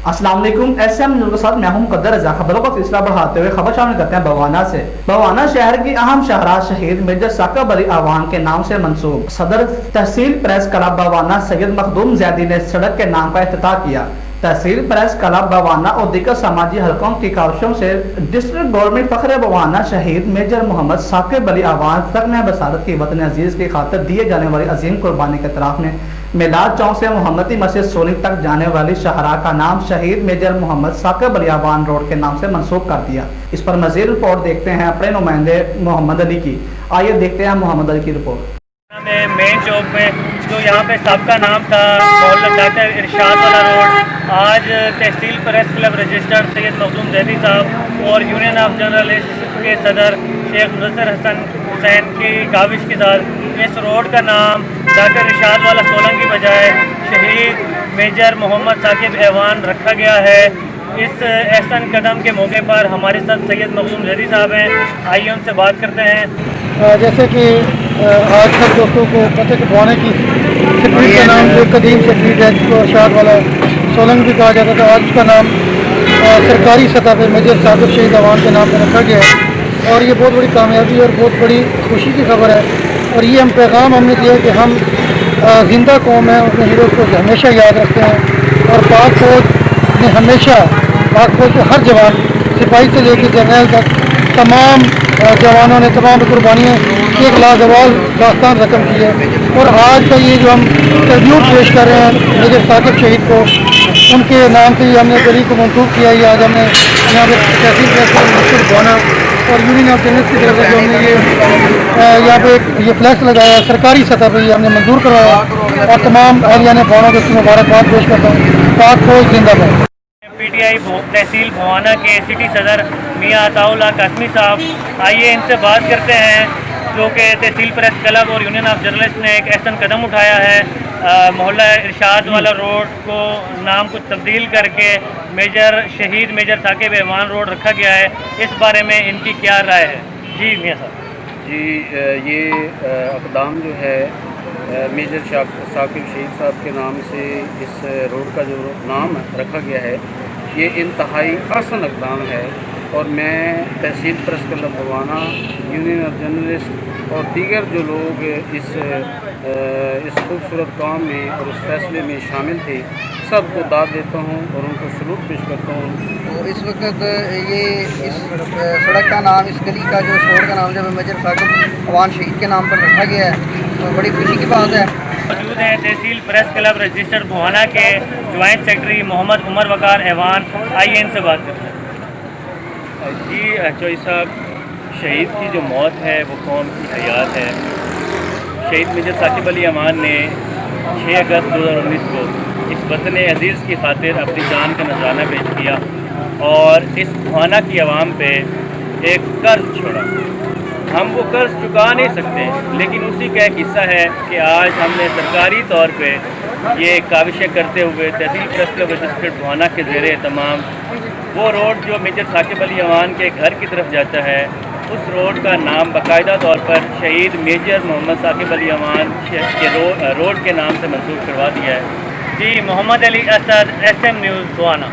السلام علیکم، S M news کے ساتھ میں ہوں مقدر رضا۔ خبروں کا سلسلہ بڑھاتے ہوئے خبر شامل کرتے ہیں بھوآنہ سے۔ بھوآنہ شہر کی اہم شاہراہ شہید میجر ثاقب اعوان کے نام سے منسوب۔ صدر تحصیل پریس کلب بھوآنہ سید مخدوم زیدی نے سڑک کے نام کا افتتاح کیا۔ تحصیل پریس کلب بھوآنہ اور دیگر سماجی حلقوں کی کاوشوں سے ڈسٹرکٹ گورنمنٹ فخر بھوآنہ شہید میجر محمد ثاقب اعوان سگن بصارت کی وطن عزیز کی خاطر دیے جانے والی عظیم قربانی کے اعتراف میں میلاد چوک سے محمدی مسجد سونی تک جانے والی شاہراہ کا نام شہید میجر محمد ثاقب اعوان روڈ کے نام سے منسوب کر دیا۔ اس پر مزید رپورٹ دیکھتے ہیں اپنے نمائندے محمدعلی کی۔ آئیے دیکھتے ہیں محمدعلی کی رپورٹ۔ مین چوک میں جو یہاں پہ سب کا نام تھا محلہ ڈاکٹر ارشاد والا روڈ، آج تحصیل پریس کلب رجسٹر سید مخدوم زیدی صاحب اور یونین آف جرنلسٹ کے صدر شیخ نصر حسین کی کاوش کے ساتھ اس روڈ کا نام ڈاکٹر ارشاد والا سولنگ کی بجائے شہید میجر محمد ثاقب اعوان رکھا گیا ہے۔ اس احسن قدم کے موقع پر ہمارے ساتھ سید مخدوم زیدی صاحب ہیں، آئیے ان سے بات کرتے ہیں۔ جیسے کہ آج سب دوستوں کو پتہ کہ بھوآنہ کی سٹریٹ کا نام جو قدیم سٹریٹ ہے جس کو ارشاد والا سولنگ بھی کہا جاتا تھا، آج اس کا نام سرکاری سطح پہ میجر ثاقب شہید اعوان کے نام پہ رکھا گیا ہے، اور یہ بہت بڑی کامیابی اور بہت بڑی خوشی کی خبر ہے۔ اور یہ پیغام ہم نے دیا کہ ہم زندہ قوم ہیں، اپنے ہیروز کو ہمیشہ یاد رکھتے ہیں، اور پاک فوج نے ہمیشہ پاک فوج کے ہر جوان سپاہی سے لے کے جرنیل تک تمام جوانوں نے تمام قربانیاں کی ایک لازوال داستان رقم کی ہے۔ اور آج کا یہ جو ہم ٹریبیوٹ پیش کر رہے ہیں میجر ثاقب شہید کو، ان کے نام سے ہم نے گلی کو منسوخ کیا ہے۔ آج ہم نے یہاں پہ تحصیل پریس بھوآنہ اور یونین آف جرنلسٹ کی طرف سے جو ہم نے یہاں پہ یہ فلیکس لگایا ہے، سرکاری سطح پہ یہ ہم نے منظور کروایا، اور تمام اہلیہ بھوآنہ کو اس کی مبارکباد پیش کرتا ہوں۔ پاک فوج زندہ باد۔ پی ٹی آئی تحصیل بھوآنہ کے سٹی صدر میاں عطاءاللہ قاسمی صاحب، آئیے ان سے بات کرتے ہیں، جو کہ تحصیل پریس کلب اور یونین آف جرنلسٹ نے ایک احسن قدم اٹھایا ہے، محلہ ارشاد والا روڈ کو نام کو تبدیل کر کے شہید میجر ثاقب اعوان روڈ رکھا گیا ہے، اس بارے میں ان کی کیا رائے ہے؟ جی میاں صاحب۔ جی، یہ اقدام جو ہے میجر ثاقب شہید صاحب کے نام سے اس روڈ کا جو نام رکھا گیا ہے، یہ انتہائی حسن اقدام ہے، اور میں تحصیل press club Bhowana, union of journalist اور دیگر جو لوگ اس خوبصورت کام میں اور اس فیصلے میں شامل تھے، سب کو داد دیتا ہوں اور ان کو سلوٹ پیش کرتا ہوں۔ تو اس وقت یہ اس سڑک کا نام، اس گلی کا جو روڈ کا نام جب میجر ثاقب اعوان شہید کے نام پر رکھا گیا ہے، تو بڑی خوشی کی بات ہے۔ موجود ہیں تحصیل پریس کلب رجسٹر بھوآنہ کے جوائنٹ سیکرٹری محمد عمر وقار اعوان، آئیے ان سے بات کرتے ہیں۔ جی چوئی صاحب، شہید کی جو موت ہے وہ قوم کی حیات ہے۔ شہید میجر ثاقب اعوان نے 6 اگست 2019 کو اس وطن عزیز کی خاطر اپنی جان کا نذرانہ پیش کیا، اور اس بھوآنہ کی عوام پہ ایک قرض چھوڑا۔ ہم وہ قرض چکا نہیں سکتے، لیکن اسی کا ایک حصہ ہے کہ آج ہم نے سرکاری طور پہ یہ کاوشیں کرتے ہوئے تحصیل پریس کلب رجسٹر بھوآنہ کے زیر اہتمام وہ روڈ جو میجر ثاقب اعوان کے گھر کی طرف جاتا ہے، اس روڈ کا نام باقاعدہ طور پر شہید میجر محمد ثاقب اعوان کے روڈ کے نام سے منسوخ کروا دیا ہے۔ جی Muhammad Ali Asad, S M news بھوآنہ۔